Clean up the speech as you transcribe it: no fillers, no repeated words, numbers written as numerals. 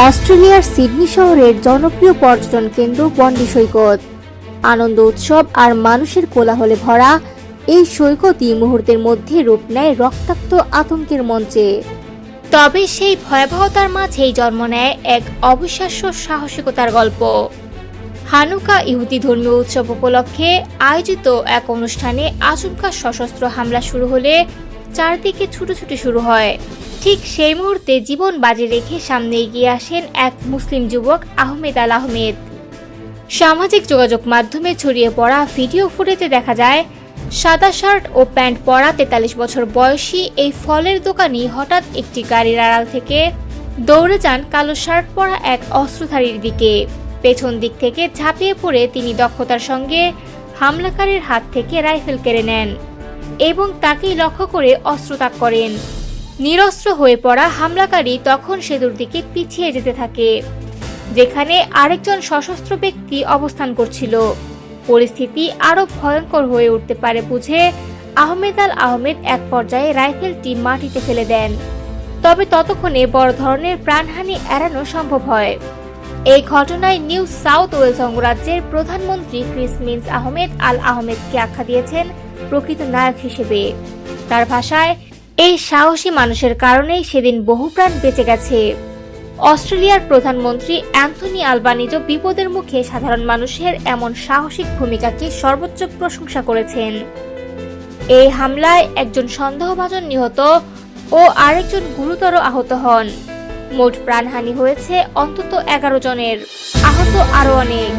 অস্ট্রেলিয়ার সিডনি শহরের জনপ্রিয় পর্যটন কেন্দ্র বন্ডি সৈকত। আনন্দ উৎসব আর মানুষের কোলাহলে ভরা এই সৈকতই মুহূর্তের মধ্যে রূপ নেয় রক্তাক্ত আতঙ্কের মঞ্চে। তবে সেই ভয়াবহতার মাঝেই জন্ম নেয় এক অবিশ্বাস্য সাহসিকতার গল্প। হানুকা ইহুদি ধর্মীয় উৎসব উপলক্ষে আয়োজিত এক অনুষ্ঠানে আচমকা সশস্ত্র হামলা শুরু হলে চারদিকে ছুটোছুটি শুরু হয়। ঠিক সেই মুহূর্তে জীবন বাজি রেখে সামনে এগিয়ে আসেন এক মুসলিম যুবক আহমেদ আল আহমেদ। সামাজিক যোগাযোগ মাধ্যমে ছড়িয়ে পড়া ভিডিও ফুটেজে দেখা যায় সাদা শার্ট ও প্যান্ট পরা ৪৩ বছর বয়সী এই ফলের দোকানি হঠাৎ একটি গাড়ির আড়াল থেকে দৌড়ে যান কালো শার্ট পরা এক অস্ত্রধারীর দিকে। পেছন দিক থেকে ঝাঁপিয়ে পড়ে তিনি দক্ষতার সঙ্গে হামলাকারীর হাত থেকে রাইফেল কেড়ে নেন এবং তাকেই লক্ষ্য করে অস্ত্রতাক করেন। নিরস্ত্র হয়ে পড়া হামলাকারী তখন সেতুর দিকে পিছিয়ে যেতে থাকে, যেখানে আরেকজন সশস্ত্র ব্যক্তি অবস্থান করছিল। পরিস্থিতি আরো ভয়ঙ্কর হয়ে উঠতে পারে বুঝে আহমেদ আল আহমেদ এক পর্যায়ে রাইফেলটি মাটিতে ফেলে দেন। তবে ততক্ষণে বড় ধরনের প্রাণহানি এড়ানো সম্ভব হয়। এই ঘটনায় নিউ সাউথ ওয়েলস অঙ্গরাজ্যের প্রধানমন্ত্রী ক্রিস মিন্স আহমেদ আল আহমেদকে আখ্যা দিয়েছেন প্রকৃত নায়ক হিসেবে। তার ভাষায়, এই সাহসী মানুষের কারণেই সেদিন বহু প্রাণ বেঁচে গেছে। অস্ট্রেলিয়ার প্রধানমন্ত্রী অ্যান্থনি আলবানিজো বিপদের মুখে সাধারণ মানুষের এমন সাহসিক ভূমিকাকে সর্বোচ্চ প্রশংসা করেছেন। এই হামলায় একজন সন্দেহভাজন নিহত ও আরেকজন গুরুতর আহত হন। মোট প্রাণহানি হয়েছে অন্তত 11 জনের, আহত আরও অনেক।